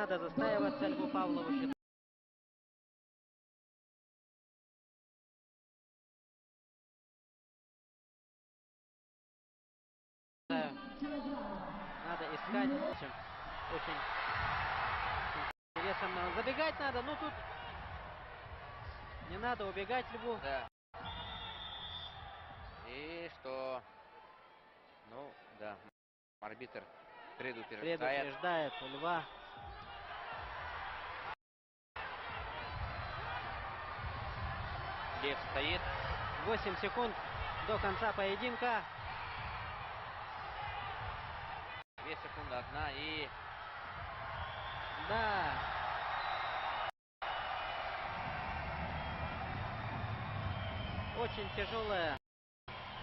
надо застаиваться Льву Павлову. Надо искать. Очень интересно. Забегать надо. Ну тут не надо убегать Льву. Да. И что? Ну, да. Арбитр предупреждает Льва. Лев стоит. 8 секунд до конца поединка. 2 секунды, одна и... Да. Очень тяжелая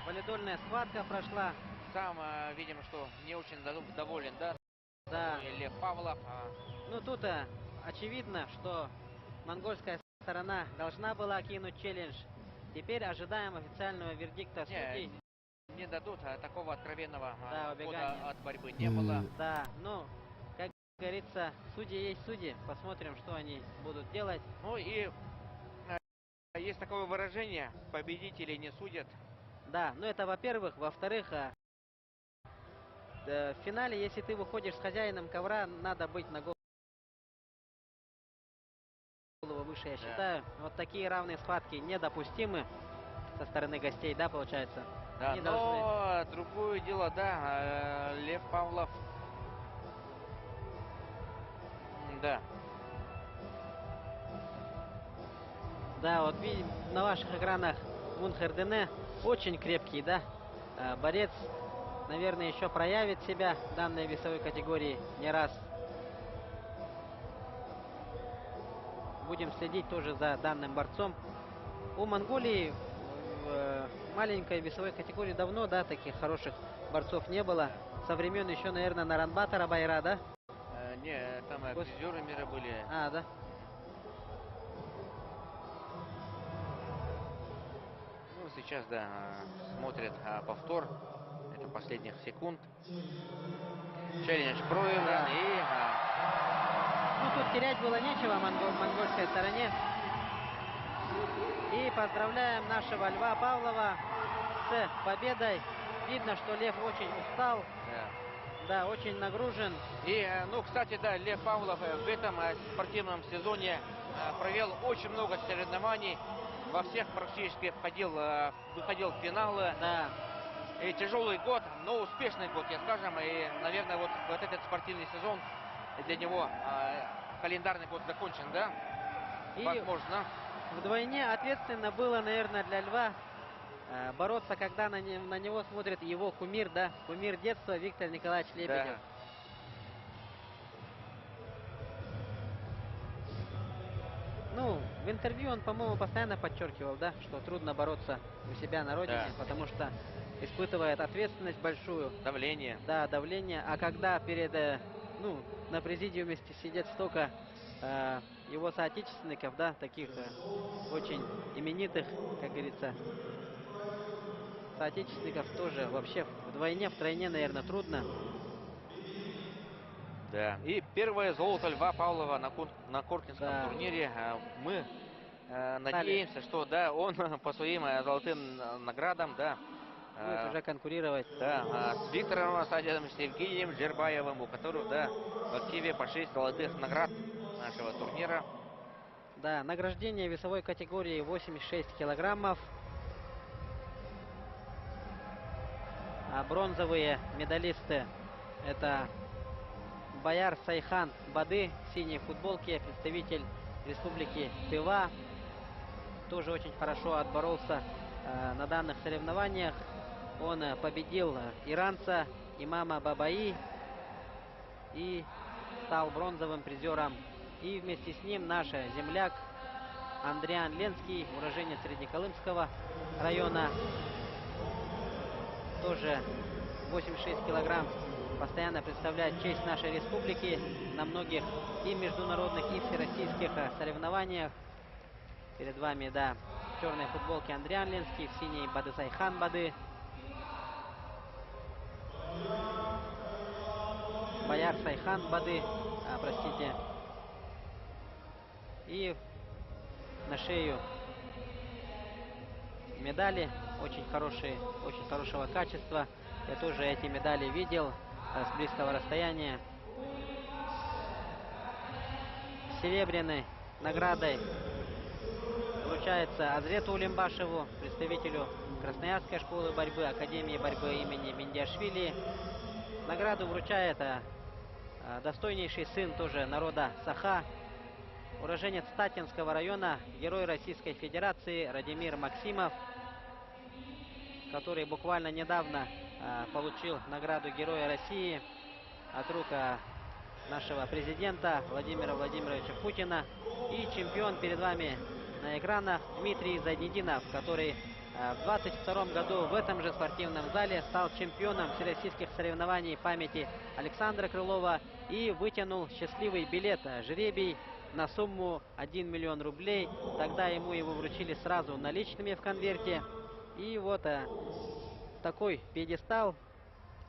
волейбольная схватка прошла. Сам, видимо, что не очень доволен, да? Да. Лев Павлов. Ну тут очевидно, что монгольская сторона должна была кинуть челлендж. Теперь ожидаем официального вердикта судей. Не дадут, такого откровенного убегания хода от борьбы не было. Да, ну, как говорится, судьи есть судьи. Посмотрим, что они будут делать. Ну и есть такое выражение: победители не судят. Да, ну это во-первых. Во-вторых, в финале, если ты выходишь с хозяином ковра, надо быть на голову выше, я считаю. Вот такие равные схватки недопустимы со стороны гостей, да, получается? Да, они но другое дело, да, Лев Павлов, да. Да, вот видим на ваших экранах Мунхердене, очень крепкий, да, борец, наверное, еще проявит себя в данной весовой категории не раз. Будем следить тоже за данным борцом. У Монголии в маленькой весовой категории давно, да, таких хороших борцов не было. Со времен еще, наверное, Наранбатора Байра, да? Не, там призеры мира были. Да. Ну, сейчас, да, смотрят повтор. Это последних секунд. Челлендж проигран. И... Ну, тут терять было нечего монгольской стороне. И поздравляем нашего Льва Павлова с победой. Видно, что Лев очень устал. Да, очень нагружен. И, ну, кстати, да, Лев Павлов в этом спортивном сезоне провел очень много соревнований. Во всех практически выходил в финалы. Да. И тяжелый год, но успешный год, я скажем. И, наверное, вот этот спортивный сезон для него, календарный год закончен, да? И возможно. Вдвойне ответственно было, наверное, для Льва бороться, когда на него смотрит его кумир, да, кумир детства Виктор Николаевич Лебедев. Да. Ну, в интервью он, по-моему, постоянно подчеркивал, да, что трудно бороться у себя на родине, потому что испытывает ответственность большую. Давление. Да, давление. А когда на президиуме сидят столько его соотечественников, да, таких очень именитых, как говорится, соотечественников, тоже вообще вдвойне, втройне, наверное, трудно. Да. И первое золото Льва Павлова на Коркинском турнире. Мы надеемся, что да, он по своим золотым наградам, да, будет уже конкурировать. Да, с Виктором Асадиевым, с Евгением Джербаевым, у которых, да, в активе по 6 золотых наград нашего турнира. Да, награждение весовой категории 86 килограммов. А бронзовые медалисты — это Бояр Сайхан Бады в синей футболке, представитель Республики Тыва. Тоже очень хорошо отборолся на данных соревнованиях. Он победил иранца Имама Бабаи и стал бронзовым призером. И вместе с ним наш земляк Андриан Ленский, уроженец Среднеколымского района. Тоже 86 килограмм. Постоянно представляет честь нашей республики на многих и международных, и всероссийских соревнованиях. Перед вами, да, в черной футболке Андриан Ленский, в синей Бады Сайхан Бады. Бояр Сайхан Бады, простите. И на шею медали очень хорошего качества. Я тоже эти медали видел с близкого расстояния. Серебряной наградой вручается Азрету Улимбашеву, представителю Красноярской школы борьбы, Академии борьбы имени Миндиашвили. Награду вручает достойнейший сын тоже народа Саха, уроженец Татинского района, герой Российской Федерации Радимир Максимов, который буквально недавно получил награду Героя России от рук нашего президента Владимира Владимировича Путина. И чемпион перед вами на экранах Дмитрий Зайнетдинов, который в 22 году в этом же спортивном зале стал чемпионом всероссийских соревнований памяти Александра Крылова и вытянул счастливый билет, жребий на сумму 1 миллион рублей. Тогда ему его вручили сразу наличными в конверте. И вот такой пьедестал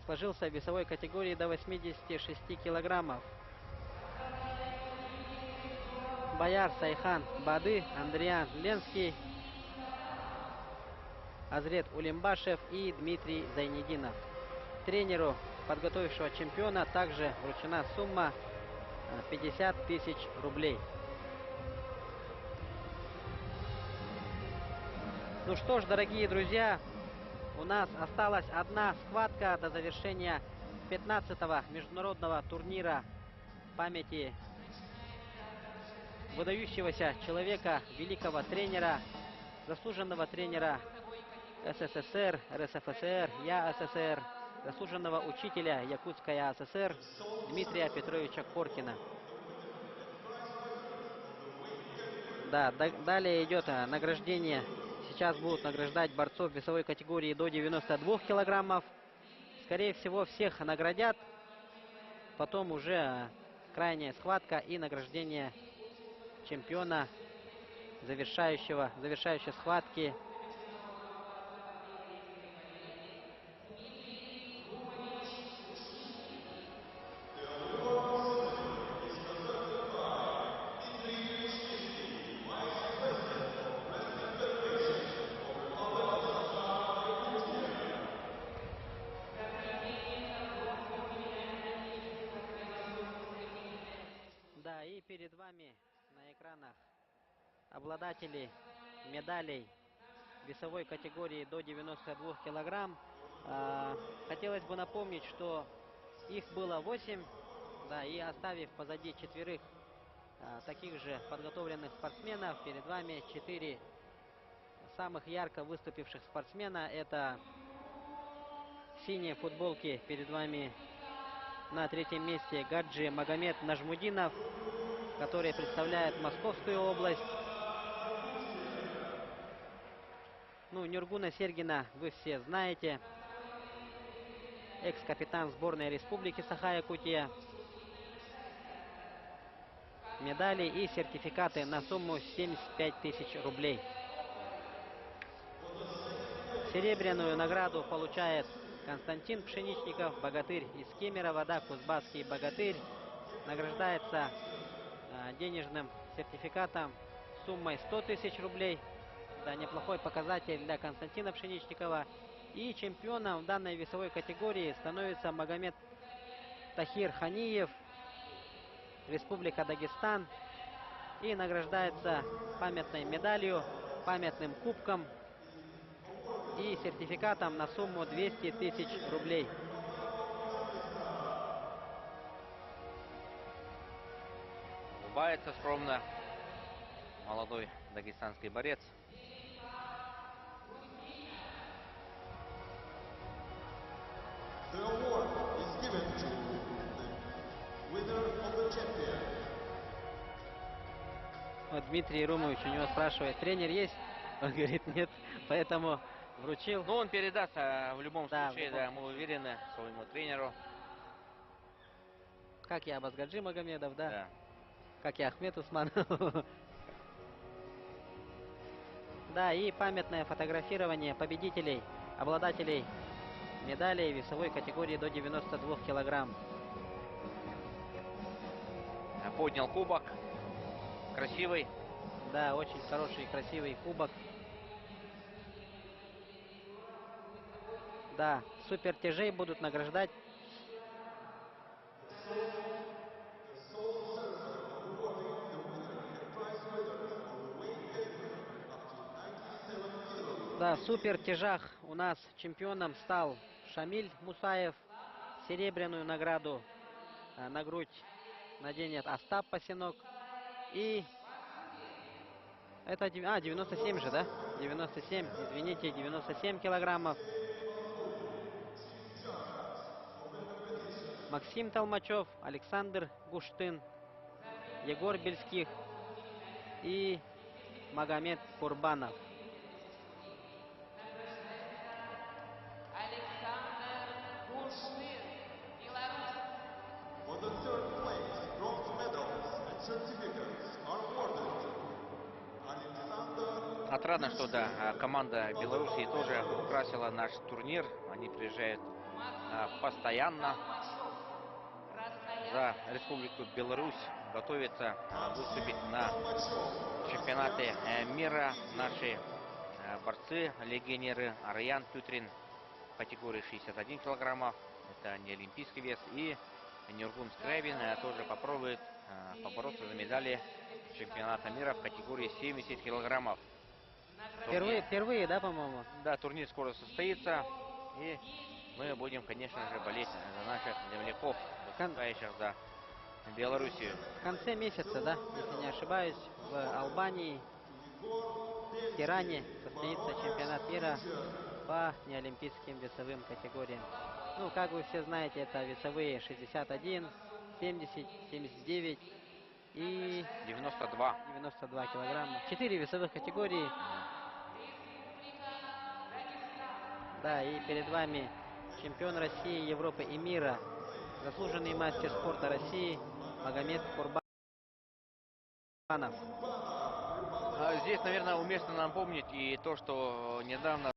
сложился в весовой категории до 86 килограммов. Бояр Сайхан Бады, Андриан Ленский, Азрет Улимбашев и Дмитрий Зайнетдинов. Тренеру, подготовившего чемпиона, также вручена сумма 50 тысяч рублей. Ну что ж, дорогие друзья, у нас осталась одна схватка до завершения 15-го международного турнира памяти выдающегося человека, великого тренера, заслуженного тренера СССР, РСФСР, ЯССР, заслуженного учителя Якутской АССР Дмитрия Петровича Коркина. Да, далее идет награждение. Сейчас будут награждать борцов весовой категории до 92 килограммов. Скорее всего, всех наградят. Потом уже крайняя схватка и награждение чемпиона, завершающей схватки. Да, и перед вами на экранах обладатели медалей весовой категории до 92 килограмм. Хотелось бы напомнить, что их было 8, да, и оставив позади 4 таких же подготовленных спортсменов, перед вами 4 самых ярко выступивших спортсмена. Это синие футболки перед вами на 3-м месте Гаджи Магомед Нажмудинов, который представляет Московскую область. Ну, Нюргуна Сергина вы все знаете. Экс-капитан сборной Республики Саха-Якутия. Медали и сертификаты на сумму 75 тысяч рублей. Серебряную награду получает Константин Пшеничников, богатырь из Кемерово, да, кузбасский богатырь. Награждается денежным сертификатом суммой 100 тысяч рублей. Да, неплохой показатель для Константина Пшеничникова. И чемпионом в данной весовой категории становится Магомед Тахир Ханиев, Республика Дагестан. И награждается памятной медалью, памятным кубком и сертификатом на сумму 200 тысяч рублей. Улыбается скромно молодой дагестанский борец. The award is given to the winner of the champion. Вот Дмитрий Румович у него спрашивает: тренер есть? Он говорит: нет, поэтому вручил. Но он передаст в любом Да, случае, в любом да, мы уверены, своему тренеру. Как и Абазгаджи Магомедов, да? Да. Как и Ахмед Усманов. Да, и памятное фотографирование победителей, обладателей медалей весовой категории до 92 килограмм. Поднял кубок. красивый. Да, очень хороший и красивый кубок. Да, супер тяжей будут награждать. Да, в супер тяжах у нас чемпионом стал Шамиль Мусаев. Серебряную награду на грудь наденет Остап Пасинок. И это 97 же, да? 97, извините, 97 килограммов. Максим Толмачев, Александр Гуштын, Егор Бельских и Магомед Курбанов. For the third place, bronze medals and certificates are awarded to Alexander. Отрадно, что да, команда Белоруссии тоже украсила наш турнир. Они приезжают постоянно за Республику Беларусь, готовятся выступить на чемпионаты мира. Наши борцы, легионеры Араян Тютрин в категории 61 килограммов, это не олимпийский вес, и Нюргун Скрябин тоже попробует побороться за медали чемпионата мира в категории 70 килограммов. Впервые, да, по-моему? Да, турнир скоро состоится, и мы будем, конечно же, болеть за наших земляков, выступающих за Белоруссию. В конце месяца, да, если не ошибаюсь, в Албании, в Тиране состоится чемпионат мира по неолимпийским весовым категориям. Ну, как вы все знаете, это весовые 61, 70, 79 и 92 килограмма. 4 весовых категории. Да, и перед вами чемпион России, Европы и мира, заслуженный мастер спорта России Магомед Курбанов. Здесь, наверное, уместно напомнить и то, что недавно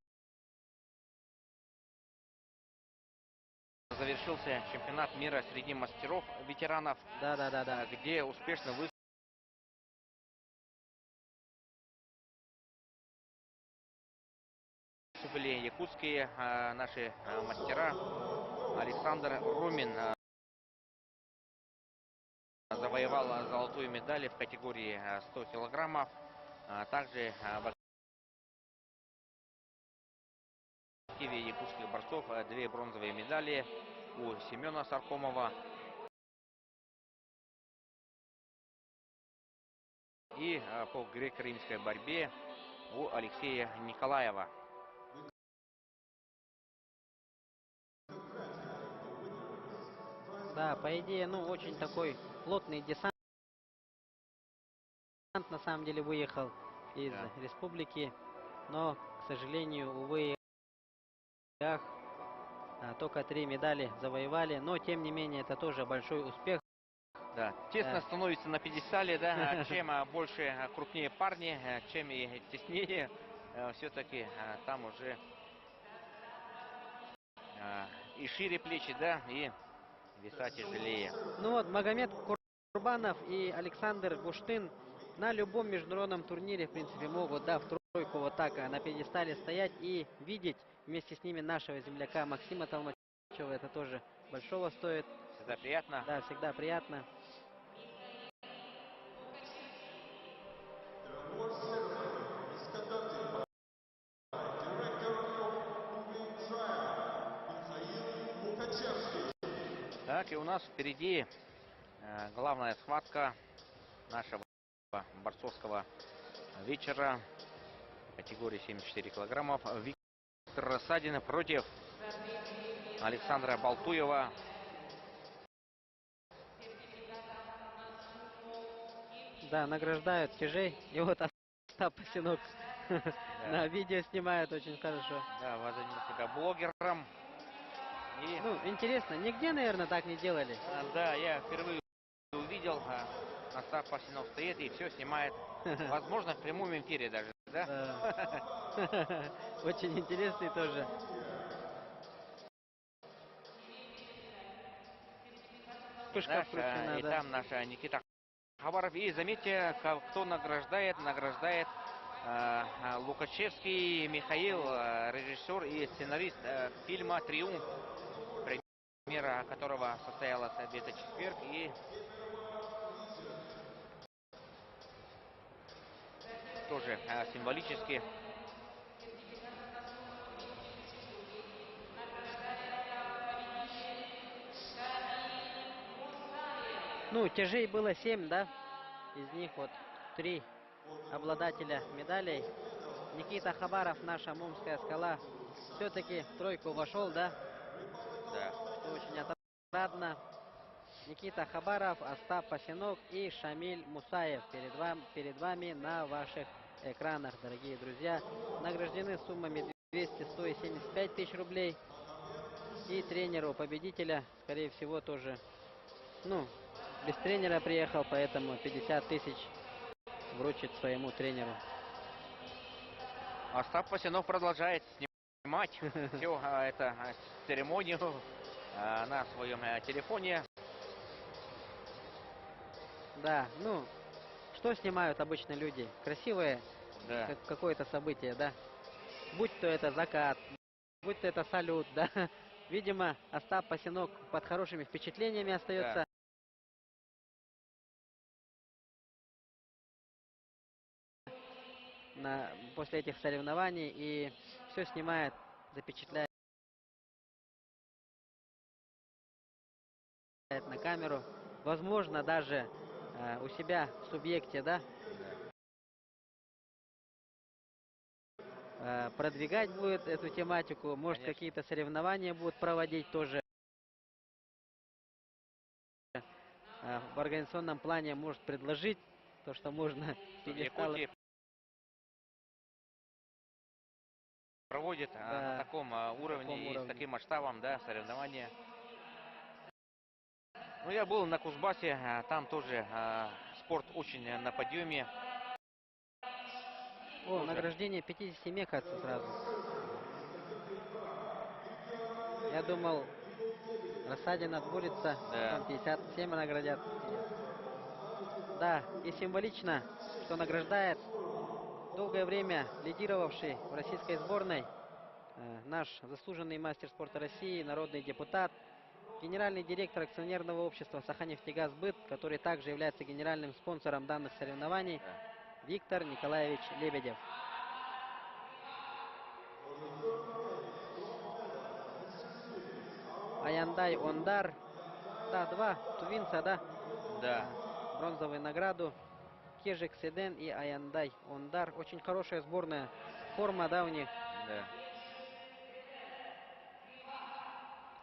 завершился чемпионат мира среди мастеров ветеранов, Да. где успешно выступили якутские наши мастера. Александр Румин завоевал золотую медаль в категории 100 килограммов. Также в активе якутских борцов 2 бронзовые медали у Семена Саркомова и по греко-римской борьбе у Алексея Николаева. Да, по идее, ну, очень такой плотный десант на самом деле выехал из республики, но, к сожалению, увы, и ах, только 3 медали завоевали, но, тем не менее, это тоже большой успех. Да, тесно становится на пьедестале, да, чем больше, крупнее парни, чем и теснее, все-таки там уже и шире плечи, да, и веса тяжелее. Ну вот, Магомед Курбанов и Александр Гуштын на любом международном турнире, в принципе, могут, да, в тройку вот так на пьедестале стоять и видеть вместе с ними нашего земляка Максима Толмачева. Это тоже большого стоит. Всегда приятно. Да, всегда приятно. Так, и у нас впереди главная схватка нашего борцовского вечера категории 74 килограммов. Виктор Рассадин против Александра Балтуева. Да, награждают тяжей. И вот Остап Пасинок на видео снимает очень хорошо. Да, возомнил себя блогером. И... Ну, интересно, нигде, наверное, так не делали. Да, я впервые увидел, Остап Пасинок стоит и все снимает. Возможно, в прямом эфире даже, да? Очень интересный тоже. И там наша Никита Хабаров. И заметьте, кто награждает. Награждает Лукачевский Михаил, режиссер и сценарист фильма «Триумф», премьера которого состоялась в этот четверг. И тоже символически. Ну, тяжей было 7, да? Из них вот 3 обладателя медалей. Никита Хабаров, наша Мумская скала, все-таки в тройку вошел, да? Да. Что очень отрадно. Никита Хабаров, Остап Пасенок и Шамиль Мусаев перед вами на ваших экранах, дорогие друзья. Награждены суммами 200, 100 и 75 тысяч рублей. И тренеру победителя, скорее всего, тоже, ну, без тренера приехал, поэтому 50 тысяч вручит своему тренеру. Остап Пасенов продолжает снимать всю эту церемонию на своем телефоне. Да, ну, что снимают обычно люди? Красивое Да. какое-то событие, да? Будь то это закат, будь то это салют, да? Видимо, Остап Пасенок под хорошими впечатлениями остается. После этих соревнований и все снимает, запечатляет на камеру. Возможно, даже у себя в субъекте, да? Продвигать будет эту тематику, может, какие-то соревнования будут проводить тоже. В организационном плане может предложить то, что можно пьедесталы проводит на таком уровне и с таким масштабом, да, соревнования. Ну, я был на Кузбассе, там тоже спорт очень на подъеме. О, награждение 57 кажется, сразу. Я думал, Рассадин отбудется, там 57 наградят. Да, и символично, что награждает долгое время лидировавший в российской сборной наш заслуженный мастер спорта России, народный депутат, генеральный директор акционерного общества «Саханефтегазбыт», который также является генеральным спонсором данных соревнований, Виктор Николаевич Лебедев. Аяндай Ондар. Да, 2 тувинца, да? Да. Бронзовую награду. Кежик Седен и Аяндай Ондар. Очень хорошая сборная форма, да, у них? Да.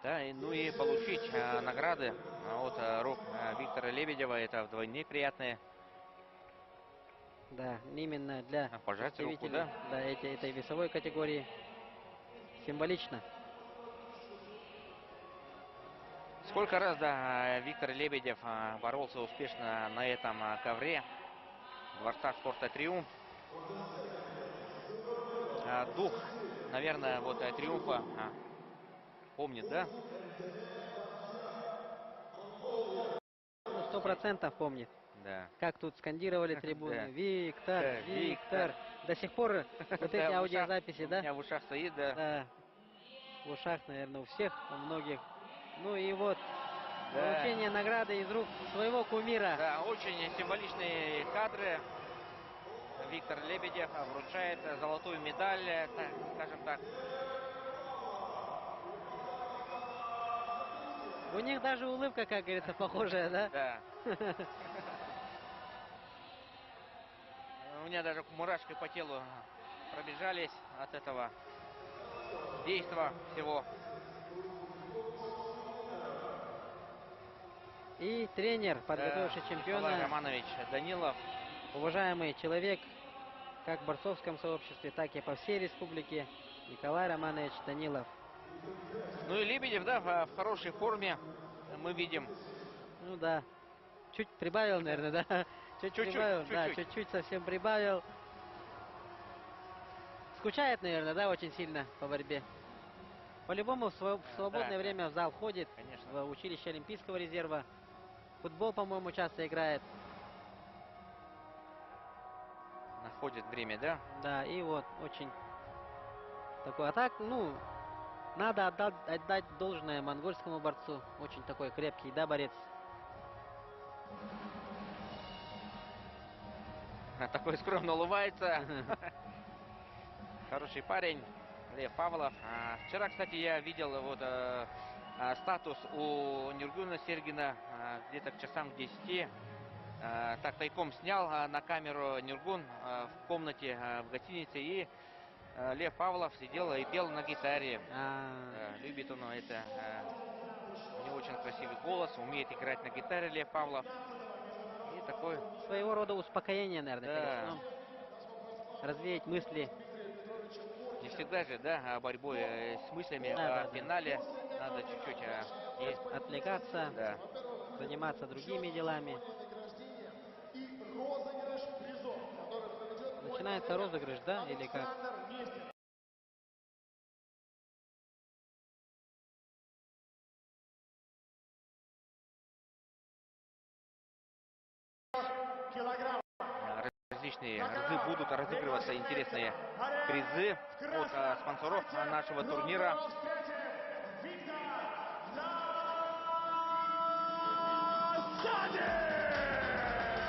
Да, ну и получить награды от рук Виктора Лебедева, это вдвойне приятные. Да, именно для пожать руку, да, этой весовой категории. Символично. Сколько раз, да, Виктор Лебедев боролся успешно на этом ковре Дворца спорта «Триумф». Дух, наверное, вот «Триумфа» помнит, да? 100% помнит. Да. Как тут скандировали трибуны. Виктор, Виктор. До сих пор вот эти аудиозаписи, да? У меня в ушах стоит, да. Да. В ушах, наверное, у всех, у многих. Ну и вот получение награды из рук своего кумира. Да, очень символичные кадры. Виктор Лебедев вручает золотую медаль, так, скажем так. У них даже улыбка, как говорится, похожая, да? Да. У меня даже мурашки по телу пробежались от этого действа всего. И тренер, подготовивший чемпиона, Николай Романович Данилов. Уважаемый человек, как в борцовском сообществе, так и по всей республике, Николай Романович Данилов. Ну и Лебедев, да, в хорошей форме, мы видим. Ну да, чуть прибавил, наверное, да? Чуть-чуть прибавил, да, чуть-чуть совсем прибавил. Скучает, наверное, да, очень сильно по борьбе. По-любому в свободное время в зал ходит, конечно, в училище Олимпийского резерва. Футбол, по-моему, часто играет. находит время, да? Да, и вот очень такой. А так, ну, надо отдать должное монгольскому борцу. Очень такой крепкий, да, борец. Такой скромно улыбается. Хороший парень, Лев Павлов. Вчера, кстати, я видел вот статус у Нургуна Сергина где-то к часам к 10. Так тайком снял на камеру Нургун в комнате в гостинице, и Лев Павлов сидел и пел на гитаре. Любит он это. У него очень красивый голос, умеет играть на гитаре Лев Павлов. И такой... Своего рода успокоение, наверное, Да. перед сном. Развеять мысли. Не всегда же, да, борьбой с мыслями Да, о финале. Надо чуть-чуть отвлекаться, да, заниматься другими делами. Начинается розыгрыш, да, или как? Различные разы будут разыгрываться, интересные призы от спонсоров нашего турнира.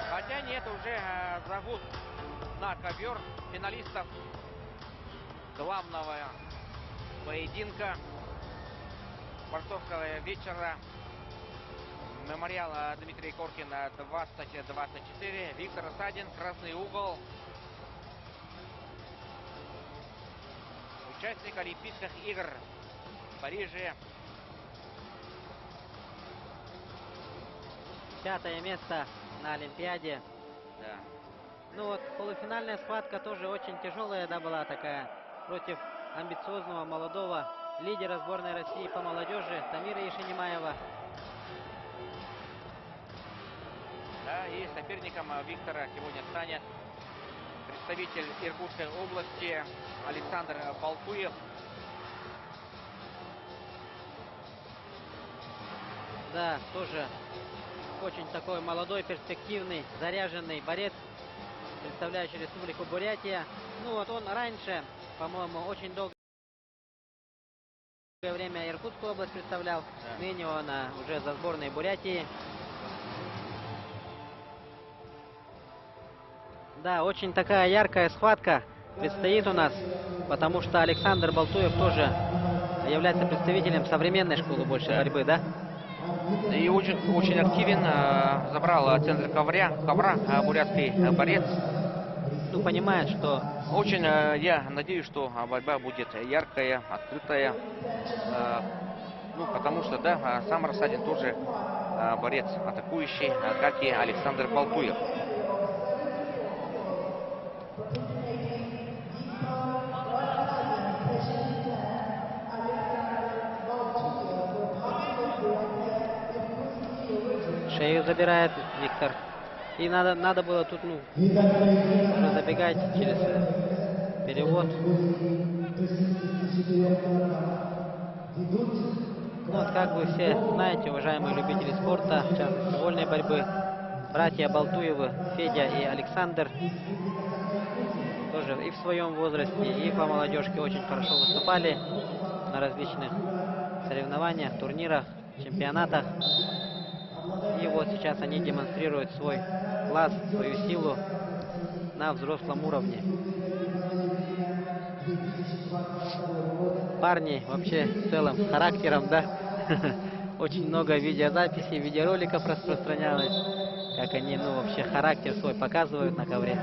Хотя нет, уже зовут на ковер финалистов главного поединка борцовского вечера. Мемориал Дмитрий Коркин 2024. Виктор Осадин, красный угол. Участник Олимпийских игр в Париже. 5-е место на Олимпиаде. Да. Ну вот, полуфинальная схватка тоже очень тяжелая, да, была такая. Против амбициозного молодого лидера сборной России по молодежи Тамира Ишенимаева. Да, и соперником Виктора сегодня станет представитель Иркутской области Александр Балтуев. Да, тоже очень такой молодой, перспективный, заряженный борец, представляющий Республику Бурятия. Ну вот он раньше, по-моему, очень долгое время Иркутскую область представлял. Да. Ныне он уже за сборной Бурятии. Да, очень такая яркая схватка предстоит у нас, потому что Александр Балтуев тоже является представителем современной школы большей борьбы, да? И очень активен, забрал центр ковра бурятский борец. Ну, понимает, что... Очень я надеюсь, что борьба будет яркая, открытая. Ну, потому что, да, сам Рассадин тоже борец атакующий, как и Александр Балтуев. Шею забирает Виктор. И надо было тут, ну, уже забегать через перевод. Ну, вот как вы все знаете, уважаемые любители спорта, в частности вольной борьбы, братья Балтуевы, Федя и Александр, тоже и в своем возрасте, и по молодежке очень хорошо выступали на различных соревнованиях, турнирах, чемпионатах. И вот сейчас они демонстрируют свой класс, свою силу на взрослом уровне. Парни вообще в целом с характером, да? Очень много видеозаписей, видеороликов распространялось, как они, ну, вообще характер свой показывают на ковре.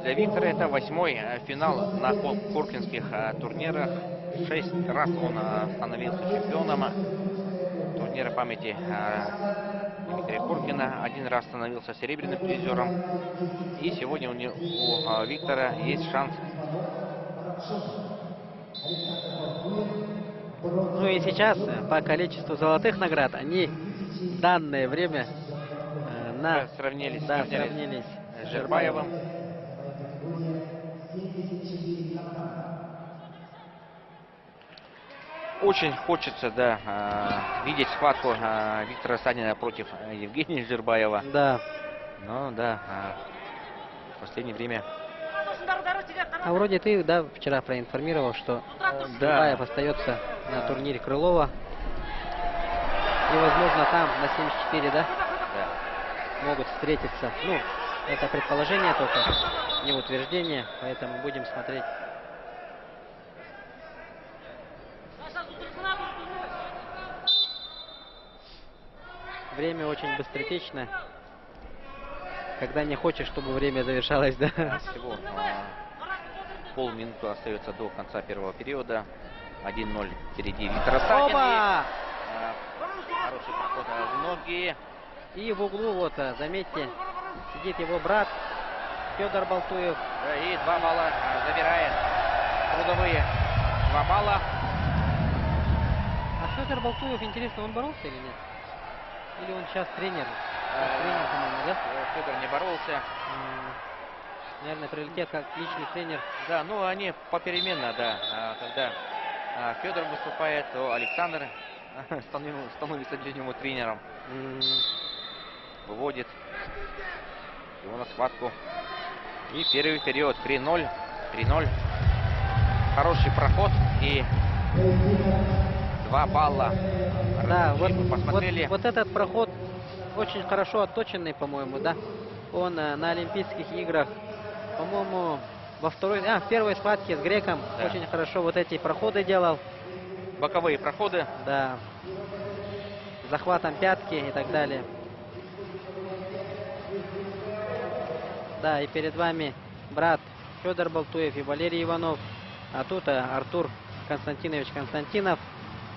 Для Виктора это 8-й финал на коркинских турнирах. 6 раз он становился чемпионом турнира памяти Дмитрия Коркина. 1 раз становился серебряным призером. И сегодня у Виктора есть шанс. Ну и сейчас по количеству золотых наград они в данное время сравнились с с Жербаевым. Очень хочется, да, видеть схватку Виктора Осадина против Евгения Жербаева. Да. Ну да, последнее время. А вроде ты, да, вчера проинформировал, что Дубаев остается на турнире Крылова. И, возможно, там на 74, да, Да. могут встретиться. Ну, это предположение только, не утверждение, поэтому будем смотреть. Время очень быстротечно. Когда не хочешь, чтобы время завершалось, да. Всего полминуты остается до конца первого периода. 1-0 впереди Виктор Осадин. Опа! Хороший проход в ноги. И в углу, вот, заметьте, сидит его брат Федор Балтуев. И 2 балла забирает. Трудовые 2 балла. А Федор Балтуев, интересно, он боролся или нет? Или он сейчас тренер? Тренер, по-моему, да? Федор не боролся. Наверное, приоритет как личный тренер. Да, ну они попеременно, да. Когда Федор выступает, то Александр становится для него тренером. Выводит его на схватку. И первый период 3-0. 3-0. Хороший проход и 2 балла. Да, Посмотрели. вот этот проход очень хорошо отточенный, по-моему, да? Он на Олимпийских играх, по-моему, в первой схватке с Греком, да, очень хорошо вот эти проходы делал. Боковые проходы. Да. Захватом пятки и так далее. Да, и перед вами брат Федор Балтуев и Валерий Иванов. А тут Артур Константинович Константинов,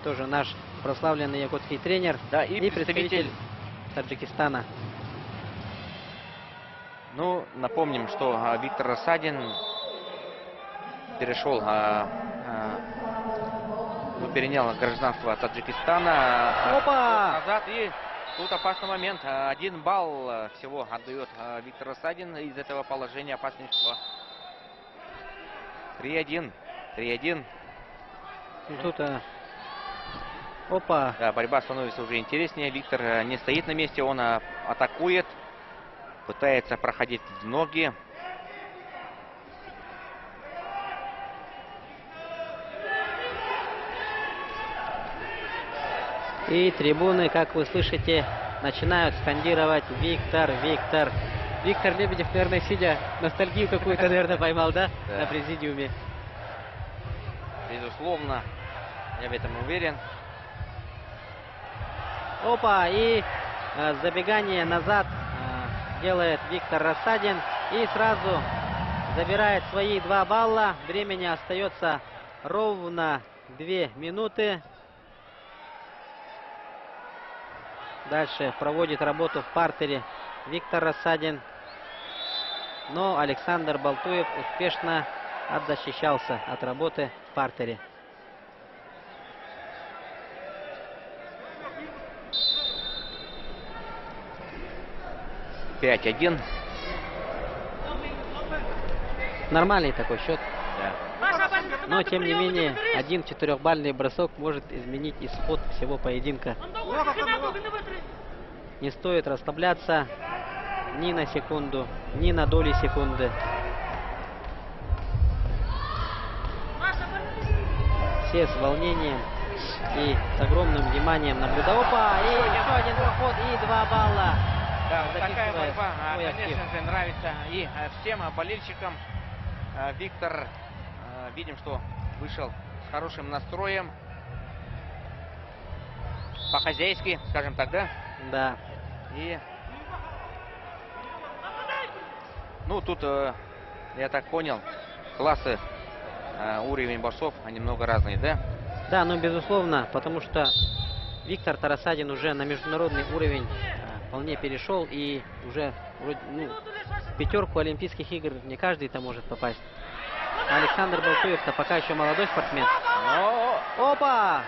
тоже наш прославленный якутский тренер. Да, и представитель Таджикистана. Ну, напомним, что Виктор Осадин перешел, перенял гражданство Таджикистана. Опа! Назад, и тут опасный момент. 1 балл всего отдает Виктор Осадин из этого положения опаснейшего. 3-1. 3-1. Тут опа. Да, борьба становится уже интереснее. Виктор не стоит на месте, он атакует. Пытается проходить в ноги. И трибуны, как вы слышите, начинают скандировать «Виктор, Виктор». Виктор Лебедев, наверное, сидя, ностальгию какую-то, наверное, поймал, да? Да. На президиуме. Безусловно, я в этом уверен. Опа, и забегание назад делает Виктор Осадин. И сразу забирает свои 2 балла. Времени остается ровно 2 минуты. Дальше проводит работу в партере Виктор Осадин. Но Александр Балтуев успешно отзащищался от работы в партере. «5-1». Нормальный такой счет. Да. Но, тем не менее, один 4-бальный бросок может изменить исход всего поединка. Не стоит расслабляться ни на секунду, ни на доли секунды. Все с волнением и с огромным вниманием наблюдают. Опа! И еще один проход, и 2 балла. Да, такая Записывает борьба, свой актив. конечно же, нравится и всем болельщикам. Виктор, видим, что вышел с хорошим настроем. По-хозяйски, скажем так, да? Да. И, ну, тут, я так понял, классы, уровень борцов немного разные, да? Да, ну, безусловно, потому что Виктор Тарасадин уже на международный уровень вполне перешел и уже вроде, ну, в 5 Олимпийских игр не каждый-то может попасть. А Александр Балтуев-то пока еще молодой спортсмен. Но... Опа!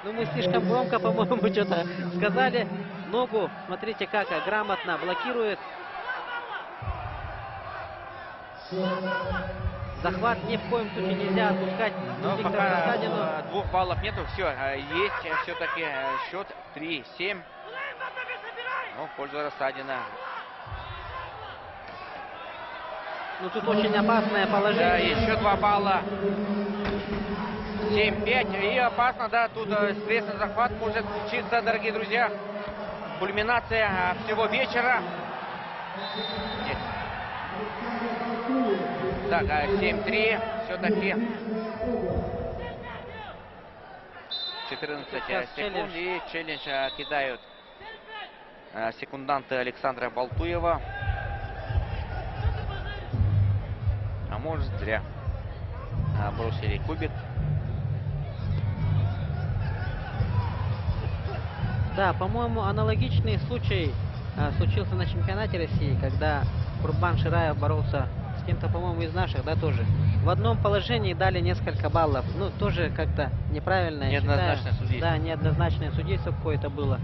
Ну, мы слишком громко, по-моему, что-то сказали. Ногу, смотрите, как грамотно блокирует. Захват ни в коем случае нельзя отпускать. Но Виктору пока Тарасадину. 2 баллов нету, все, есть все-таки счет 3-7. Ну, в пользу Рассадина. Ну тут очень опасное Да, положение. еще 2 балла. 7-5. И опасно, да, тут скрестный захват может случиться, дорогие друзья. Кульминация всего вечера. Нет. Так, 7-3. Все-таки 14 Сейчас секунд. И челлендж кидают секунданты Александра Балтуева. А может, зря бросили кубик. Да, по-моему, аналогичный случай случился на чемпионате России, когда Курбан Шираев боролся с кем-то, по-моему, из наших, да, тоже. В одном положении дали несколько баллов. Ну, тоже как-то неправильно, я считаю. Неоднозначное судейство. Да, неоднозначное судейство какое-то было.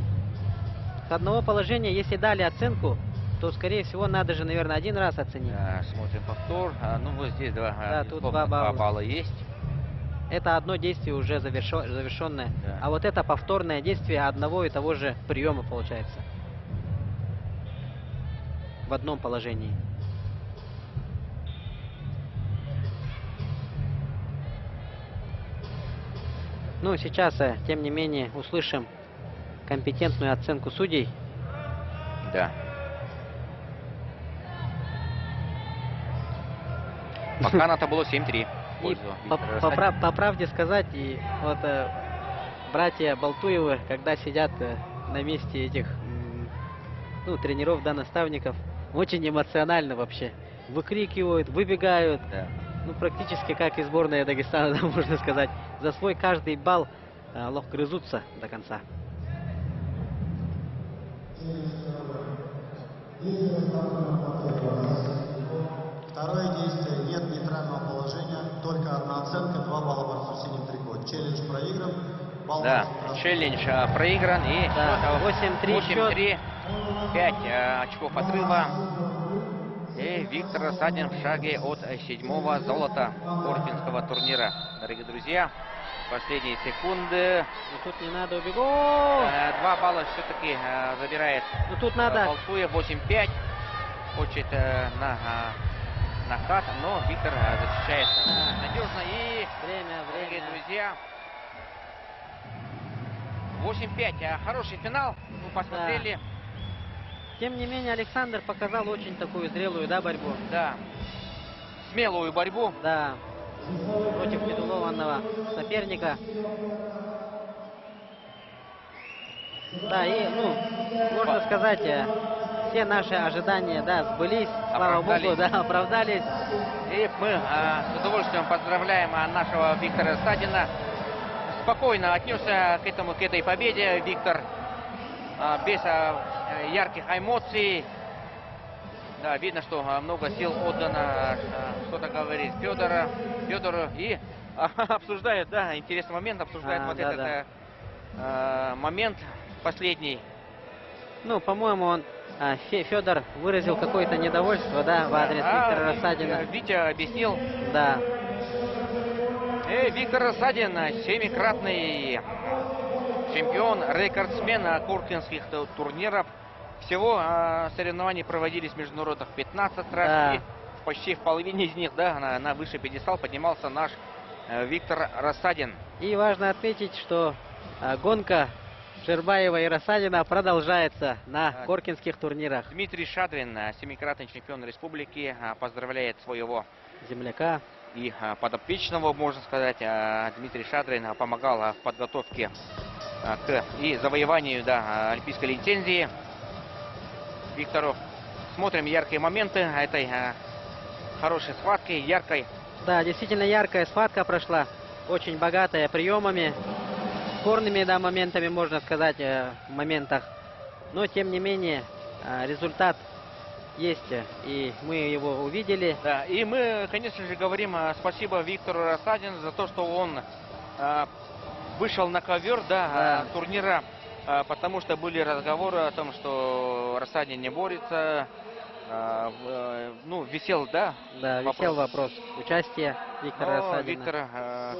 С одного положения, если дали оценку, то, скорее всего, надо же, наверное, один раз оценить. Смотрим повтор. Ну, вот здесь Да, тут безусловно, 2 балла есть. Это одно действие уже завершенное. Да. А вот это повторное действие одного и того же приема получается. В одном положении. Ну, сейчас, тем не менее, услышим компетентную оценку судей. Да. Пока на было 7-3. И по правде сказать, и вот братья Балтуевы, когда сидят на месте этих ну, тренеров, да, наставников, очень эмоционально вообще. Выкрикивают, выбегают. Да. Ну, практически как и сборная Дагестана, да, можно сказать. За свой каждый балл грызутся до конца. Второе действие. Нет нейтрального положения. Только одна оценка. 2 балла борцу в синем трико. Челлендж проигран. Балл Да, концентрации. челлендж проигран. И Да, 8-3 8-3. 5 очков отрыва. И Виктор Рассадин в шаге от 7-го золота Коркинского турнира. Дорогие друзья, последние секунды. Ну, тут не надо убегать. 2 балла все-таки забирает Ну, тут надо... Балтуев. 8-5. Хочет на хат, но Виктор защищает надежно. И, дорогие друзья, 8-5. Хороший финал. Мы посмотрели. Тем не менее, Александр показал очень такую зрелую, да, борьбу. Да. Смелую борьбу. Да. Против титулованного соперника. Да, и, ну, можно сказать, все наши ожидания, да, сбылись. Слава Богу, да, оправдались. И мы с удовольствием поздравляем нашего Виктора Рассадина. Спокойно отнесся к этой победе Виктор. Без ярких эмоций. Да, видно, что много сил отдано, что-то говорит Федору. И обсуждают, да, интересный момент, обсуждают вот да, этот момент последний. Ну, по-моему, он Федор выразил какое-то недовольство, да, в адрес Виктора Рассадина. Витя объяснил. Да. Виктор Рассадин, 7-кратный чемпион, рекордсмен коркинских турниров. Всего соревнований проводились международных 15 раз. Да. И почти в половине из них, да, на высший пьедестал поднимался наш Виктор Рассадин. И важно отметить, что гонка Шербаева и Рассадина продолжается на коркинских турнирах. Дмитрий Шадрин, 7-кратный чемпион республики, поздравляет своего земляка и подопечного, можно сказать. Дмитрий Шадрин помогал в подготовке и завоеванию, да, олимпийской лицензии Виктору. Смотрим яркие моменты этой хорошей схватки, яркой. Да, действительно яркая схватка прошла, очень богатая приемами, спорными, да, моментами, можно сказать, в моментах. Но, тем не менее, результат есть, и мы его увидели. Да, и мы, конечно же, говорим спасибо Виктору Рассадину за то, что он вышел на ковер, да, турнира, потому что были разговоры о том, что Рассадин не борется. Ну, висел, да? Да, висел вопрос участия Виктора Рассадина. Виктор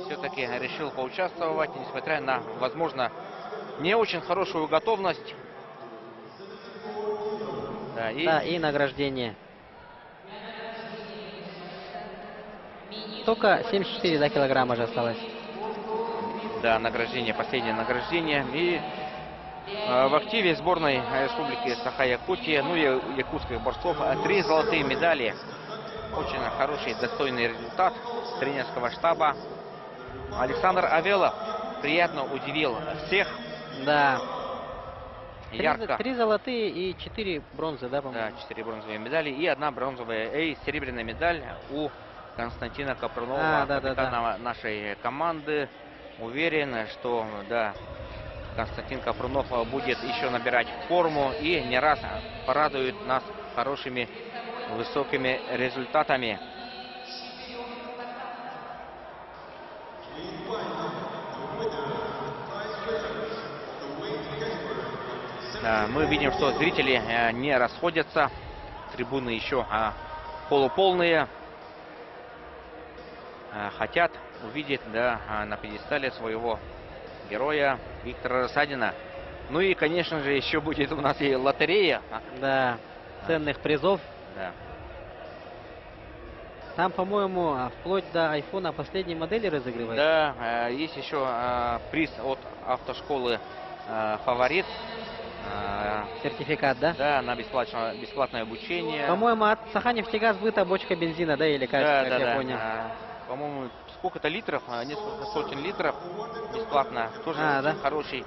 все-таки решил поучаствовать, несмотря на, возможно, не очень хорошую готовность. Да, и награждение. только 74 да, килограмма же осталось. Да, награждение, последнее награждение. И в активе сборной Республики Саха-Якутия, ну и якутских борцов, 3 золотые медали. Очень хороший, достойный результат тренерского штаба. Александр Авелов приятно удивил всех. Да. Ярко. 3 золотые и 4 бронзы, да, по-моему? Да, 4 бронзовые медали и 1 бронзовая и серебряная медаль у Константина Капрунова, капитана нашей команды. Уверен, что да, Константин Капрунов будет еще набирать форму и не раз порадует нас хорошими высокими результатами. Мы видим, что зрители не расходятся, трибуны еще полуполные, хотят увидеть, да, на пьедестале своего героя Виктора Рассадина. Ну и, конечно же, еще будет у нас и лотерея. Да, ценных призов. Да. Там, по-моему, вплоть до айфона последней модели разыгрывается. Да, есть еще приз от автошколы «Фаворит». Сертификат, да? Да, на бесплатное обучение. По-моему, от Саханефтегаз быта бочка бензина, да, или как, Да, я понял. По-моему, сколько-то литров, несколько сотен литров бесплатно. Тоже да? Хороший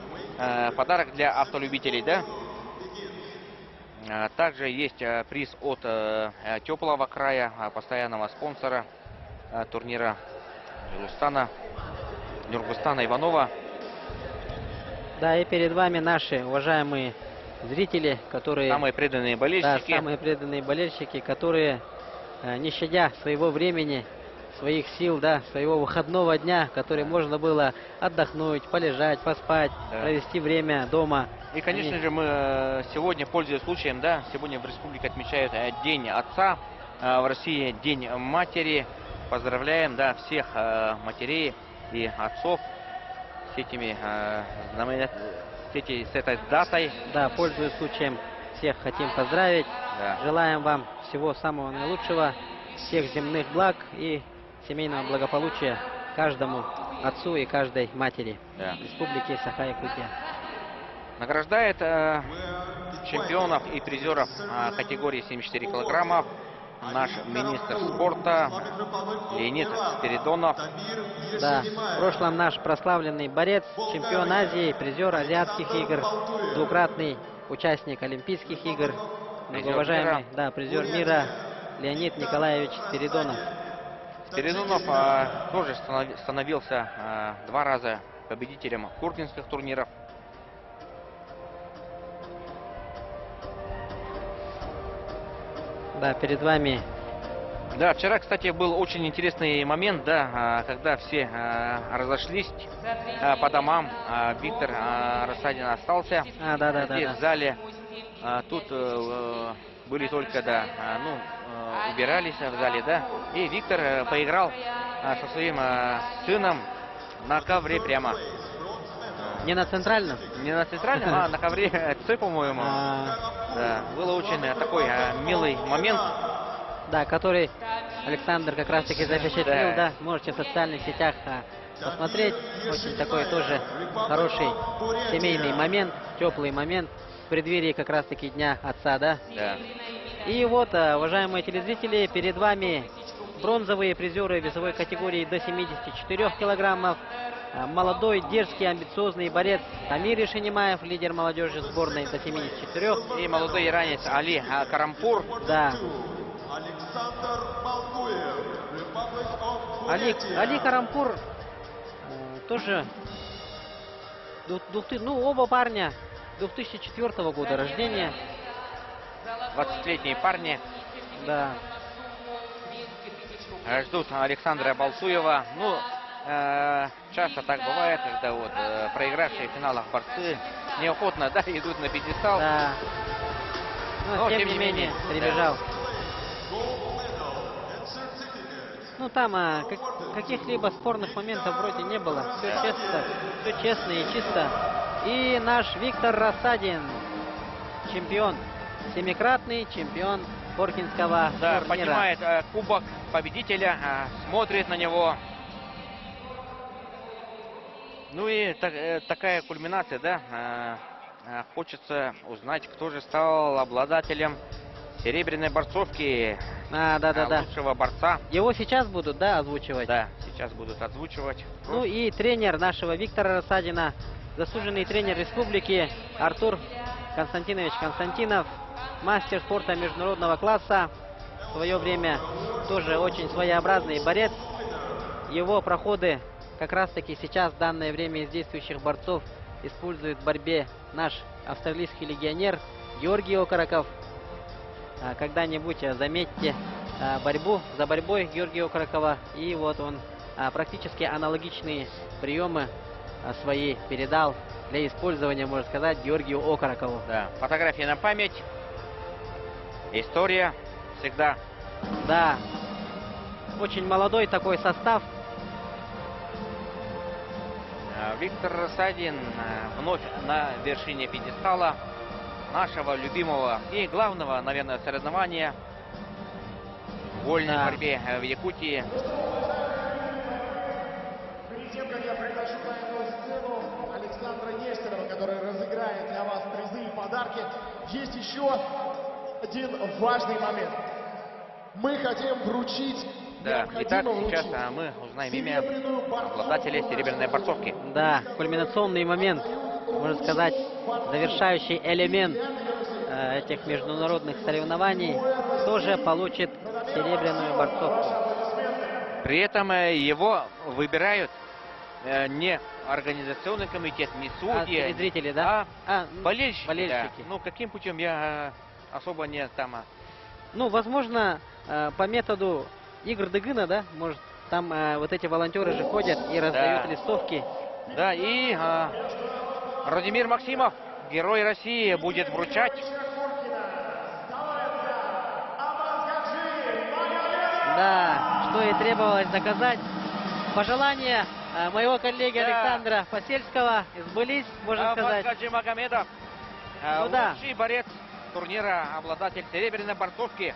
подарок для автолюбителей, да? Также есть приз от Теплого края, постоянного спонсора турнира Нургустана Иванова. Да, и перед вами наши уважаемые зрители, которые... Самые преданные болельщики. Да, самые преданные болельщики, которые, не щадя своего времени, своих сил, да, своего выходного дня, который можно было отдохнуть, полежать, поспать, да, провести время дома. И, конечно же, мы сегодня, пользуясь случаем, да, сегодня в республике отмечают День Отца, в России День Матери. Поздравляем, да, всех матерей и отцов с этой датой. Да, пользуясь случаем, всех хотим поздравить. Да. Желаем вам всего самого наилучшего, всех земных благ и семейного благополучия каждому отцу и каждой матери, да, Республики Саха-Якутия. Награждает чемпионов и призеров категории 74 килограммов наш министр спорта Леонид Спиридонов. Да, в прошлом наш прославленный борец, чемпион Азии, призер Азиатских игр, двукратный участник Олимпийских игр, многоуважаемый, да, призер мира Леонид Николаевич Спиридонов. Спиридонов тоже становился 2 раза победителем куртинских турниров. Да, перед вами. Да, вчера, кстати, был очень интересный момент, да, когда все разошлись по домам. Виктор Рассадин остался здесь, в зале. Тут были только, да, убирались в зале, да. И Виктор поиграл со своим сыном на ковре прямо. Не на центральном? Не на центральном, а на ковре Ц, по-моему. Да, было очень такой милый момент. Да, который Александр как раз таки запечатлел, да. Можете в социальных сетях посмотреть. Очень такой тоже хороший семейный момент, теплый момент в преддверии как раз таки Дня Отца, да? Да. И вот, уважаемые телезрители, перед вами бронзовые призеры весовой категории до 74 килограммов. Молодой, дерзкий, амбициозный борец Тамир Ишенимаев, лидер молодежи сборной до 74. И молодой иранец Али Карампур. Да. Али Карампур тоже, оба парня 2004 года рождения. 20-летние парни. Да. Ждут Александра Балтуева. Часто так бывает, когда вот проигравшие в финалах борцы неохотно, да, идут на пьедестал. Да. Но тем не менее, прибежал. Да. Там каких-либо спорных моментов вроде не было. Все честно и чисто. И наш Виктор Рассадин, чемпион, 7-кратный чемпион Поркинского турнира. Поднимает кубок победителя, смотрит на него. Ну и такая кульминация, да. Хочется узнать, кто же стал обладателем серебряной борцовки лучшего борца. Его сейчас будут, да, озвучивать? Да, сейчас будут озвучивать. Ну и тренер нашего Виктора Рассадина, заслуженный тренер республики Артур Константинович Константинов, мастер спорта международного класса. В свое время тоже очень своеобразный борец. Его проходы как раз таки сейчас в данное время из действующих борцов использует в борьбе наш австралийский легионер Георгий Окороков. Когда-нибудь заметьте за борьбой Георгия Окорокова. И вот он практически аналогичные приемы свои передал для использования, можно сказать, Георгию Окорокову. Да, фотографии на память. История всегда. Да, очень молодой такой состав. Виктор Рассадин вновь на вершине пьедестала нашего любимого и главного, наверное, соревнования в вольной борьбе в Якутии. Перед тем, как я приглашу на эту сцену Александра Нестерова, который разыграет для вас призы и подарки, есть еще один важный момент. Мы хотим вручить... Да, итак, сейчас мы узнаем имя обладателя серебряной борцовки. Да, кульминационный момент, можно сказать, завершающий элемент этих международных соревнований, тоже получит серебряную борцовку. При этом его выбирают не организационный комитет, не судьи, зрители, да? болельщики. Болельщики. Да. Ну, каким путем, я особо не там... Ну, возможно, по методу игр Дегына, да, может, там вот эти волонтеры же ходят и раздают листовки. Да, и Радимир Максимов, герой России, будет вручать. Да, что и требовалось доказать. Пожелания моего коллеги Александра Посельского сбылись, можно сказать. Абазгаджи Магомедов, лучший борец турнира, обладатель серебряной борцовки.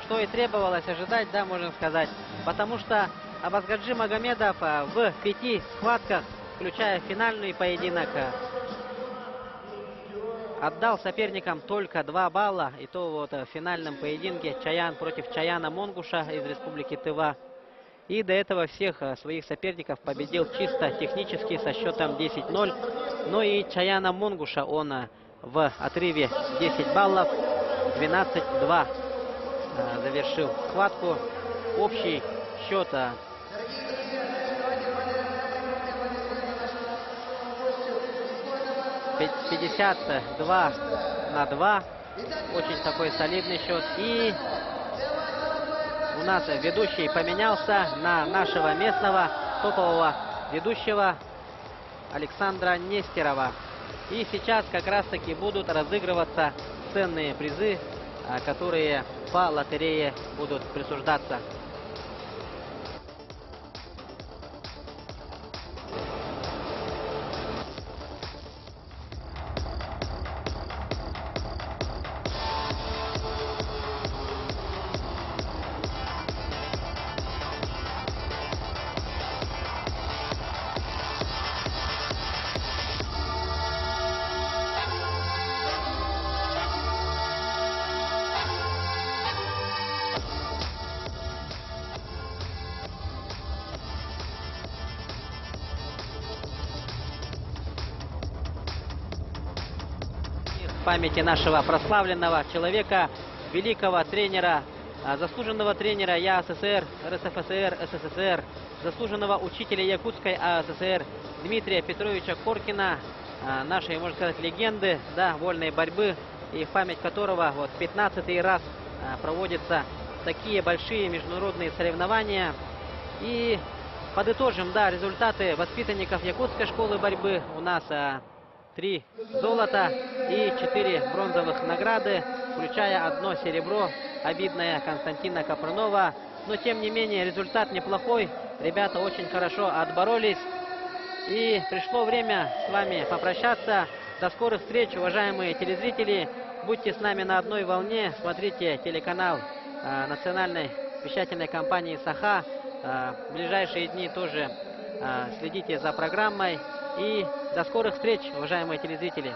Что и требовалось ожидать, да, можно сказать. Потому что Абазгаджи Магомедов в 5 схватках, включая финальный поединок, отдал соперникам только 2 балла. И то вот в финальном поединке Чаян против Чаяна Монгуша из республики Тыва. И до этого всех своих соперников победил чисто технически со счетом 10-0. Но и Чаяна Монгуша он в отрыве 10 баллов 12-2 завершил схватку. Общий счет 52-2. Очень такой солидный счет. И у нас ведущий поменялся на нашего местного топового ведущего Александра Нестерова. И сейчас как раз таки будут разыгрываться ценные призы, которые по лотерее будут присуждаться. В памяти нашего прославленного человека, великого тренера, заслуженного тренера ЯССР, РСФСР, СССР, заслуженного учителя Якутской АССР Дмитрия Петровича Коркина, нашей, можно сказать, легенды, да, вольной борьбы, и в память которого вот 15-й раз проводятся такие большие международные соревнования. И подытожим, да, результаты воспитанников Якутской школы борьбы. У нас 3 золота и 4 бронзовых награды, включая 1 серебро, обидное Константина Капрунова. Но тем не менее результат неплохой. Ребята очень хорошо отборолись. И пришло время с вами попрощаться. До скорых встреч, уважаемые телезрители. Будьте с нами на одной волне. Смотрите телеканал национальной вещательной компании «Саха». В ближайшие дни тоже следите за программой. И до скорых встреч, уважаемые телезрители!